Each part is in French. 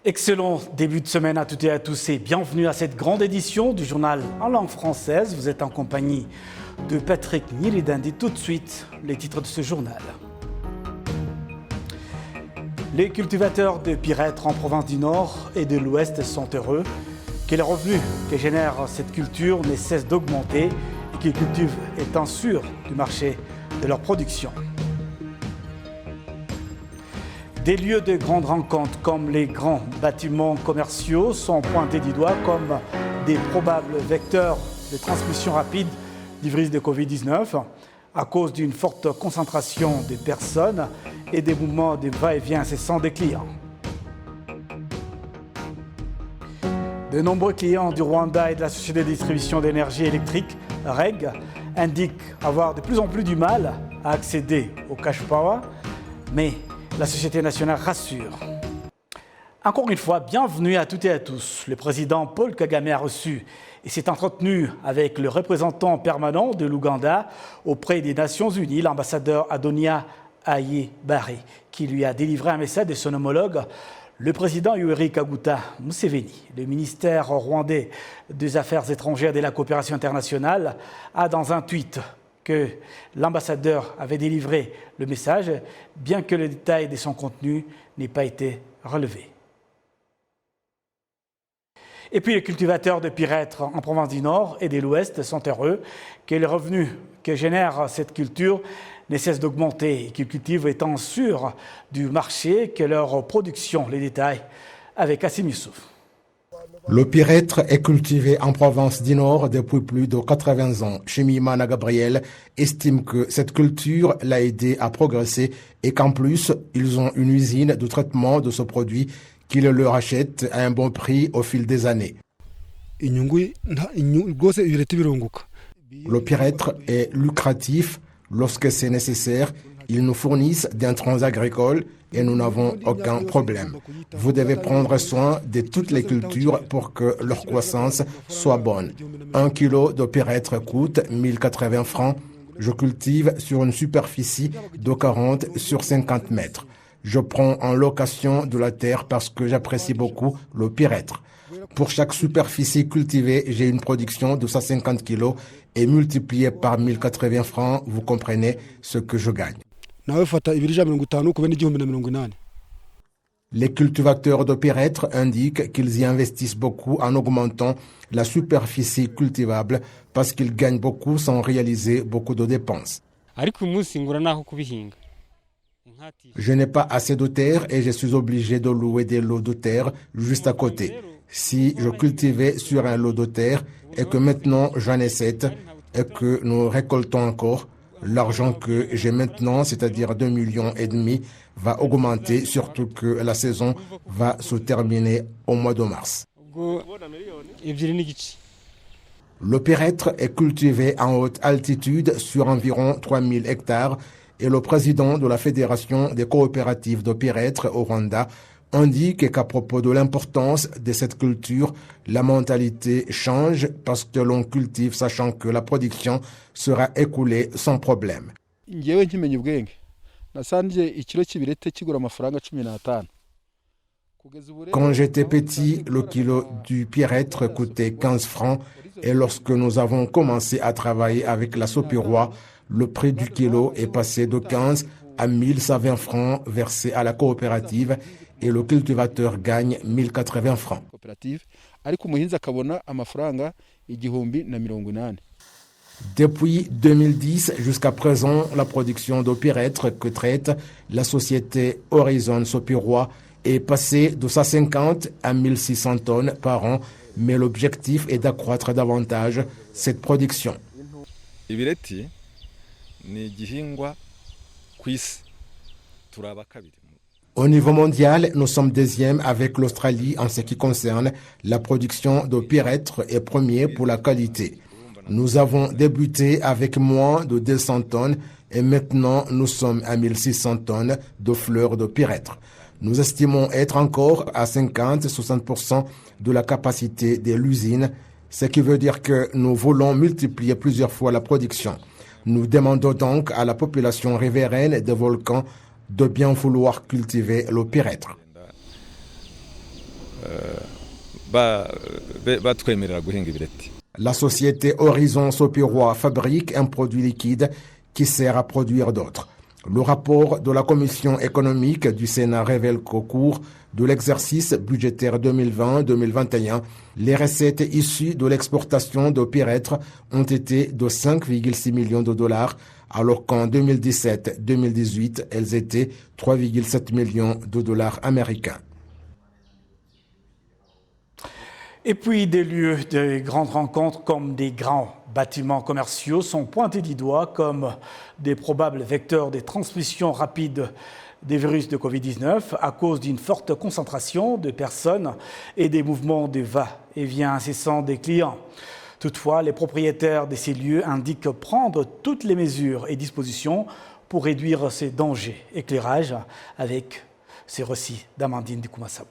Excellent début de semaine à toutes et à tous et bienvenue à cette grande édition du journal en langue française. Vous êtes en compagnie de Patrick Niridan et tout de suite les titres de ce journal. Les cultivateurs de pyrètre en province du Nord et de l'Ouest sont heureux que les revenus que génère cette culture ne cessent d'augmenter et qu'ils cultivent étant sûrs du marché de leur production. Des lieux de grandes rencontres comme les grands bâtiments commerciaux sont pointés du doigt comme des probables vecteurs de transmission rapide du virus de Covid-19 à cause d'une forte concentration de personnes et des mouvements de va-et-vient incessants des clients. De nombreux clients du Rwanda et de la société de distribution d'énergie électrique, REG, indiquent avoir de plus en plus du mal à accéder au cash power, mais la Société nationale rassure. Encore une fois, bienvenue à toutes et à tous. Le président Paul Kagame a reçu et s'est entretenu avec le représentant permanent de l'Ouganda auprès des Nations Unies, l'ambassadeur Adonia Ayebare, qui lui a délivré un message de son homologue, le président Yoweri Kaguta Museveni. Le ministère rwandais des Affaires étrangères et de la coopération internationale a, dans un tweet, que l'ambassadeur avait délivré le message, bien que le détail de son contenu n'ait pas été relevé. Et puis les cultivateurs de pyrètre en province du Nord et de l'Ouest sont heureux que les revenus que génère cette culture ne cessent d'augmenter et qu'ils cultivent étant sûrs du marché que leur production. Les détails avec Assim Youssouf. Le pyrètre est cultivé en province du Nord depuis plus de 80 ans. Chimimana Gabriel estime que cette culture l'a aidé à progresser et qu'en plus, ils ont une usine de traitement de ce produit qui le leur achète à un bon prix au fil des années. Le pyrètre est lucratif lorsque c'est nécessaire. Ils nous fournissent d'intrants agricoles et nous n'avons aucun problème. Vous devez prendre soin de toutes les cultures pour que leur croissance soit bonne. 1 kilo de pyrètre coûte 1080 francs. Je cultive sur une superficie de 40 sur 50 mètres. Je prends en location de la terre parce que j'apprécie beaucoup le pyrètre. Pour chaque superficie cultivée, j'ai une production de 150 kilos et multiplié par 1080 francs, vous comprenez ce que je gagne. Les cultivateurs de pyrètre indiquent qu'ils y investissent beaucoup en augmentant la superficie cultivable parce qu'ils gagnent beaucoup sans réaliser beaucoup de dépenses. Je n'ai pas assez de terre et je suis obligé de louer des lots de terre juste à côté. Si je cultivais sur un lot de terre et que maintenant j'en ai 7 et que nous récoltons encore, l'argent que j'ai maintenant, c'est-à-dire 2,5 millions, va augmenter, surtout que la saison va se terminer au mois de mars. Le pyrètre est cultivé en haute altitude sur environ 3000 hectares et le président de la Fédération des coopératives de pyrètre au Rwanda indique qu'à propos de l'importance de cette culture, la mentalité change parce que l'on cultive sachant que la production sera écoulée sans problème. Quand j'étais petit, le kilo du pyrètre coûtait 15 francs et lorsque nous avons commencé à travailler avec la Sopirois, le prix du kilo est passé de 15 à 1120 francs versés à la coopérative et le cultivateur gagne 1080 francs. Depuis 2010 jusqu'à présent, la production de pyrètre que traite la société Horizon Sopirois est passée de 150 à 1600 tonnes par an, mais l'objectif est d'accroître davantage cette production. Au niveau mondial, nous sommes deuxième avec l'Australie en ce qui concerne la production de pyrètre et premier pour la qualité. Nous avons débuté avec moins de 200 tonnes et maintenant nous sommes à 1600 tonnes de fleurs de pyrètre. Nous estimons être encore à 50-60% de la capacité de l'usine, ce qui veut dire que nous voulons multiplier plusieurs fois la production. Nous demandons donc à la population riveraine des volcans de bien vouloir cultiver le pyrètre. batwemerera guhinga ibireti. La société Horizon Sopirois fabrique un produit liquide qui sert à produire d'autres. Le rapport de la Commission économique du Sénat révèle qu'au cours de l'exercice budgétaire 2020-2021, les recettes issues de l'exportation de pyrètre ont été de 5,6 millions de dollars, alors qu'en 2017-2018, elles étaient 3,7 millions de dollars américains. Et puis des lieux de grandes rencontres comme des grands bâtiments commerciaux sont pointés du doigt comme des probables vecteurs de transmission rapide des virus de Covid-19 à cause d'une forte concentration de personnes et des mouvements de va-et-vient incessants des clients. Toutefois, les propriétaires de ces lieux indiquent prendre toutes les mesures et dispositions pour réduire ces dangers. Éclairage avec ces récits d'Amandine Dikoumassabo.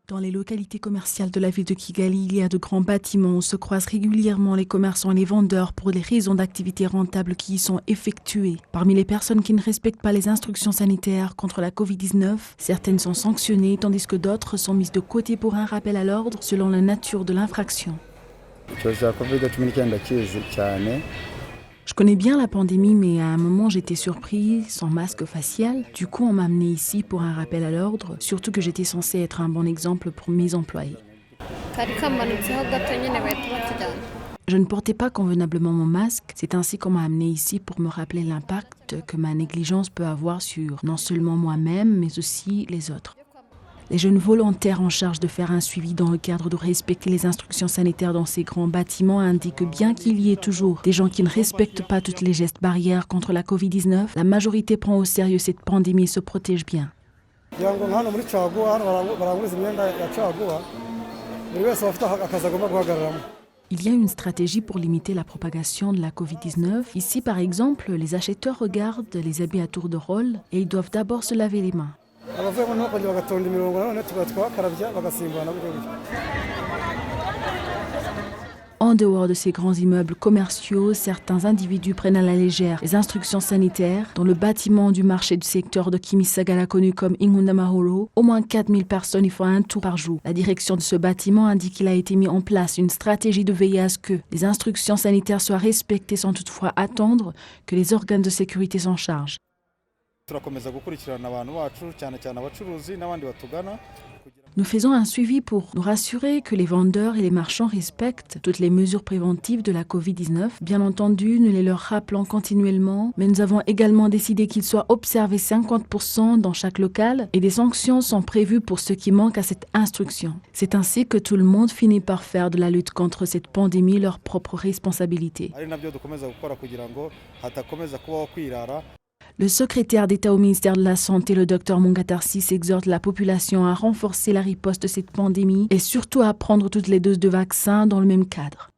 Dans les localités commerciales de la ville de Kigali, il y a de grands bâtiments où se croisent régulièrement les commerçants et les vendeurs pour les raisons d'activités rentables qui y sont effectuées. Parmi les personnes qui ne respectent pas les instructions sanitaires contre la Covid-19, certaines sont sanctionnées tandis que d'autres sont mises de côté pour un rappel à l'ordre selon la nature de l'infraction. Je connais bien la pandémie, mais à un moment j'étais surprise, sans masque facial. Du coup, on m'a amené ici pour un rappel à l'ordre, surtout que j'étais censée être un bon exemple pour mes employés. Je ne portais pas convenablement mon masque, c'est ainsi qu'on m'a amené ici pour me rappeler l'impact que ma négligence peut avoir sur non seulement moi-même, mais aussi les autres. Les jeunes volontaires en charge de faire un suivi dans le cadre de respecter les instructions sanitaires dans ces grands bâtiments indiquent bien qu'il y ait toujours des gens qui ne respectent pas toutes les gestes barrières contre la Covid-19. La majorité prend au sérieux cette pandémie et se protège bien. Il y a une stratégie pour limiter la propagation de la Covid-19. Ici, par exemple, les acheteurs regardent les habits à tour de rôle et ils doivent d'abord se laver les mains. En dehors de ces grands immeubles commerciaux, certains individus prennent à la légère les instructions sanitaires. Dans le bâtiment du marché du secteur de Kimisagara connu comme Ingundamahoro, au moins 4000 personnes y font un tour par jour. La direction de ce bâtiment indique qu'il a été mis en place une stratégie de veiller à ce que les instructions sanitaires soient respectées sans toutefois attendre que les organes de sécurité s'en chargent. Nous faisons un suivi pour nous rassurer que les vendeurs et les marchands respectent toutes les mesures préventives de la Covid-19. Bien entendu, nous les leur rappelons continuellement, mais nous avons également décidé qu'ils soient observés 50% dans chaque local et des sanctions sont prévues pour ceux qui manquent à cette instruction. C'est ainsi que tout le monde finit par faire de la lutte contre cette pandémie leur propre responsabilité. Le secrétaire d'État au ministère de la Santé, le Dr Mungatarsis, exhorte la population à renforcer la riposte de cette pandémie et surtout à prendre toutes les doses de vaccins dans le même cadre.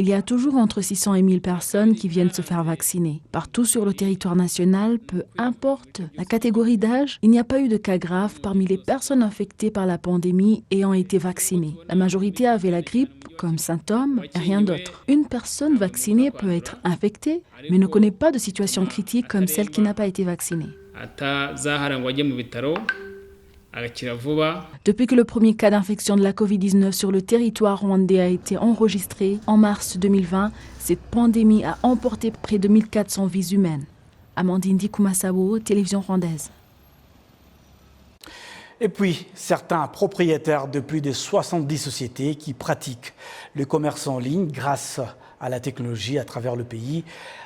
Il y a toujours entre 600 et 1000 personnes qui viennent se faire vacciner. Partout sur le territoire national, peu importe la catégorie d'âge, il n'y a pas eu de cas graves parmi les personnes infectées par la pandémie ayant été vaccinées. La majorité avait la grippe comme symptôme et rien d'autre. Une personne vaccinée peut être infectée, mais ne connaît pas de situation critique comme celle qui n'a pas été vaccinée. Depuis que le premier cas d'infection de la Covid-19 sur le territoire rwandais a été enregistré en mars 2020, cette pandémie a emporté près de 1400 vies humaines. Amandine Dikoumassabo, télévision rwandaise. Et puis, certains propriétaires de plus de 70 sociétés qui pratiquent le commerce en ligne grâce à la technologie à travers le pays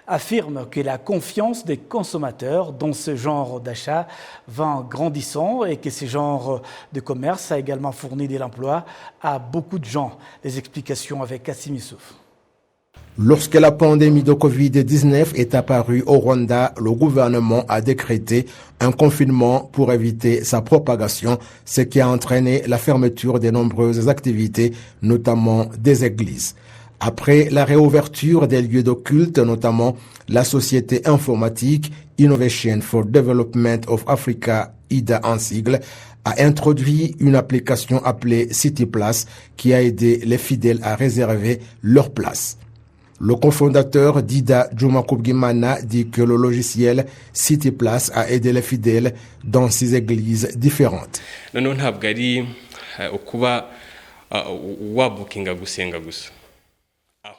affirment que la confiance des consommateurs dans ce genre d'achat va en grandissant et que ce genre de commerce a également fourni de l'emploi à beaucoup de gens. Les explications avec Kassim Youssouf. Lorsque la pandémie de Covid-19 est apparue au Rwanda, le gouvernement a décrété un confinement pour éviter sa propagation, ce qui a entraîné la fermeture de nombreuses activités, notamment des églises. Après la réouverture des lieux de culte, notamment la société informatique Innovation for Development of Africa, IDA en sigle, a introduit une application appelée CityPlace qui a aidé les fidèles à réserver leur place. Le cofondateur Dida Djumakubgimana dit que le logiciel CityPlace a aidé les fidèles dans 6 églises différentes.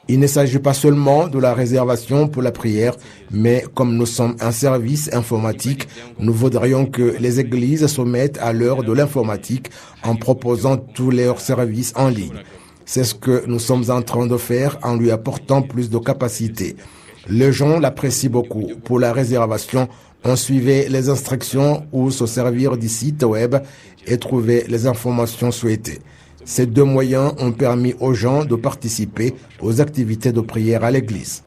Il ne s'agit pas seulement de la réservation pour la prière, mais comme nous sommes un service informatique, nous voudrions que les églises se mettent à l'heure de l'informatique en proposant tous leurs services en ligne. C'est ce que nous sommes en train de faire en lui apportant plus de capacité. Les gens l'apprécient beaucoup. Pour la réservation, on suivait les instructions ou se servir du site web et trouver les informations souhaitées. Ces 2 moyens ont permis aux gens de participer aux activités de prière à l'église.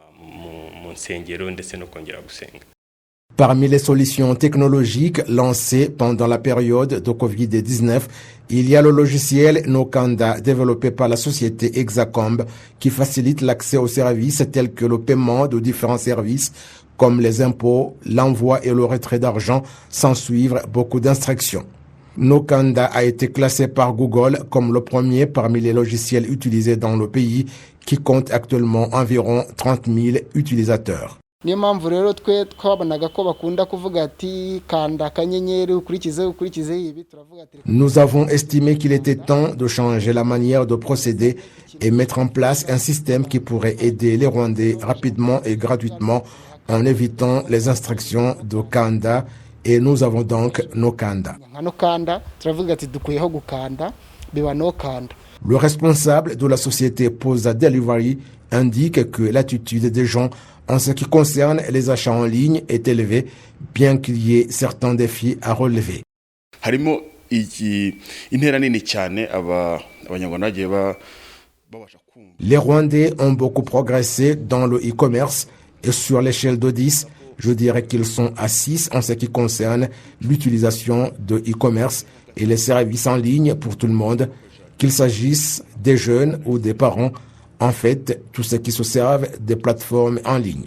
Parmi les solutions technologiques lancées pendant la période de Covid-19, il y a le logiciel Nokanda développé par la société Exacomb qui facilite l'accès aux services tels que le paiement de différents services comme les impôts, l'envoi et le retrait d'argent sans suivre beaucoup d'instructions. Nokanda a été classé par Google comme le premier parmi les logiciels utilisés dans le pays qui compte actuellement environ 30 000 utilisateurs. Nous avons estimé qu'il était temps de changer la manière de procéder et mettre en place un système qui pourrait aider les Rwandais rapidement et gratuitement en évitant les instructions de Kanda et nous avons donc Nokanda. Le responsable de la société Posa Delivery indique que l'attitude des gens en ce qui concerne les achats en ligne est élevée, bien qu'il y ait certains défis à relever. Les Rwandais ont beaucoup progressé dans le e-commerce et sur l'échelle de 10, je dirais qu'ils sont à 6 en ce qui concerne l'utilisation de e-commerce et les services en ligne pour tout le monde, qu'il s'agisse des jeunes ou des parents, en fait, tous ceux qui se servent des plateformes en ligne.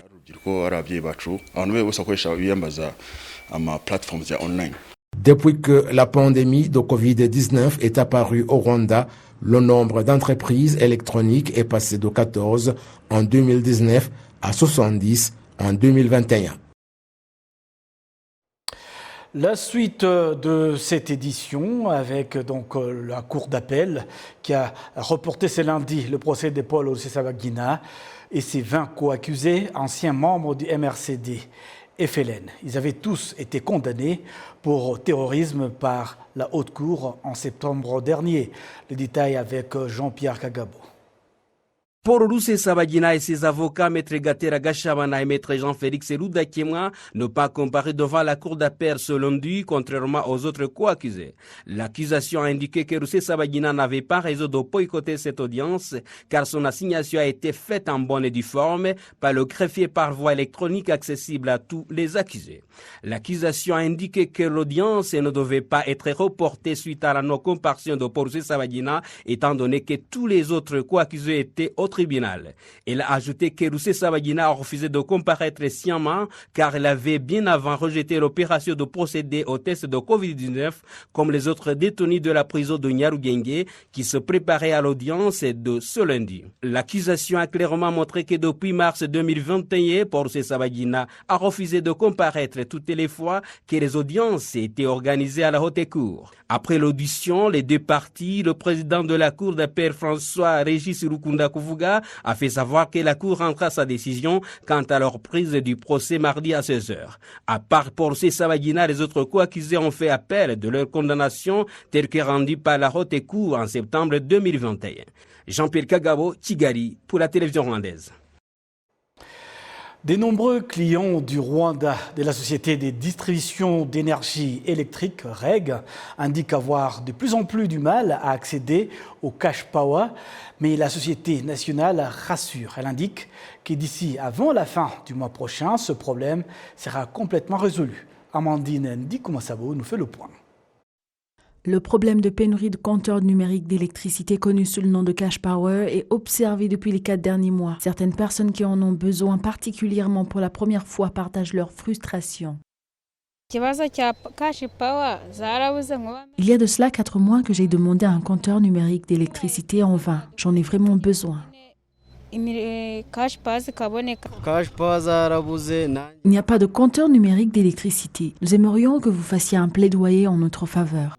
Depuis que la pandémie de Covid-19 est apparue au Rwanda, le nombre d'entreprises électroniques est passé de 14 en 2019 à 70 en 2021. La suite de cette édition avec donc la Cour d'appel qui a reporté ce lundi le procès de Paul Rusesabagina et ses 20 co-accusés, anciens membres du MRCD FLN. Ils avaient tous été condamnés pour terrorisme par la Haute Cour en septembre dernier. Le détail avec Jean-Pierre Kagabo. Paul Rusesabagina et ses avocats, Maître Gatera Gashabana et Maître Jean-Félix Eludakemwa, ne pas comparés devant la cour d'appel ce lundi, contrairement aux autres co-accusés. L'accusation a indiqué que Rusesabagina n'avait pas raison de boycotter cette audience, car son assignation a été faite en bonne et due forme par le greffier par voie électronique accessible à tous les accusés. L'accusation a indiqué que l'audience ne devait pas être reportée suite à la non-comparution de Paul Rusesabagina, étant donné que tous les autres co-accusés étaient au tribunal. Il a ajouté que Rusesabagina a refusé de comparaître sciemment car il avait bien avant rejeté l'opération de procéder au test de Covid-19 comme les autres détenus de la prison de Nyarugenge qui se préparaient à l'audience de ce lundi. L'accusation a clairement montré que depuis mars 2021, Paul Rusesabagina a refusé de comparaître toutes les fois que les audiences étaient organisées à la Haute Cour. Après l'audition, les 2 parties, le président de la Cour d'appel François-Régis Rukunda-Kuvuga a fait savoir que la Cour rendra sa décision quant à leur prise du procès mardi à 16h. À part Paul Rusesabagina, les autres co-accusés ont fait appel de leur condamnation telle que rendue par la Haute Cour en septembre 2021. Jean-Pierre Kagabo, Kigali, pour la télévision rwandaise. De nombreux clients du Rwanda de la Société des distributions d'énergie électrique, REG, indiquent avoir de plus en plus du mal à accéder au cash power, mais la Société nationale rassure. Elle indique que d'ici avant la fin du mois prochain, ce problème sera complètement résolu. Amandine Ndikumasabo nous fait le point. Le problème de pénurie de compteurs numériques d'électricité connu sous le nom de cash power est observé depuis les 4 derniers mois. Certaines personnes qui en ont besoin particulièrement pour la première fois partagent leur frustration. Il y a de cela 4 mois que j'ai demandé un compteur numérique d'électricité en vain. J'en ai vraiment besoin. Il n'y a pas de compteur numérique d'électricité. Nous aimerions que vous fassiez un plaidoyer en notre faveur.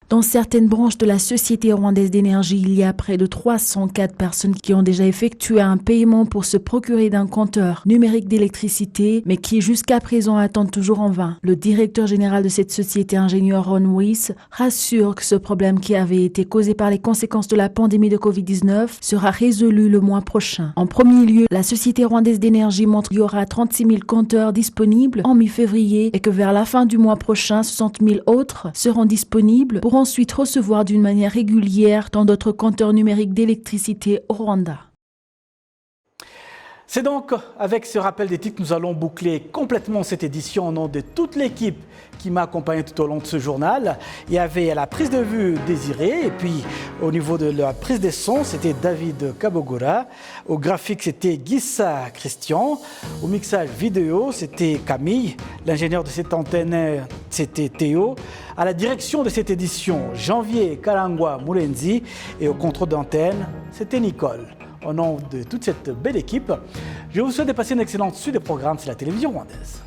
Dans certaines branches de la Société rwandaise d'énergie, il y a près de 304 personnes qui ont déjà effectué un paiement pour se procurer d'un compteur numérique d'électricité, mais qui jusqu'à présent attendent toujours en vain. Le directeur général de cette société, ingénieur Ron Weiss, rassure que ce problème qui avait été causé par les conséquences de la pandémie de Covid-19 sera résolu le mois prochain. En premier lieu, la Société rwandaise d'énergie montre qu'il y aura 36 000 compteurs disponibles en mi-février et que vers la fin du mois prochain, 60 000 autres seront disponibles pour ensuite recevoir d'une manière régulière dans d'autres compteurs numériques d'électricité au Rwanda. C'est donc avec ce rappel des titres que nous allons boucler complètement cette édition au nom de toute l'équipe qui m'a accompagné tout au long de ce journal. Il y avait à la prise de vue Désiré, et puis au niveau de la prise des sons, c'était David Kabogora. Au graphique, c'était Gissa Christian. Au mixage vidéo, c'était Camille. L'ingénieur de cette antenne, c'était Théo. À la direction de cette édition, Janvier Kalangwa Moulenzi. Et au contrôle d'antenne, c'était Nicole. Au nom de toute cette belle équipe, je vous souhaite de passer une excellente suite de programmes sur la télévision rwandaise.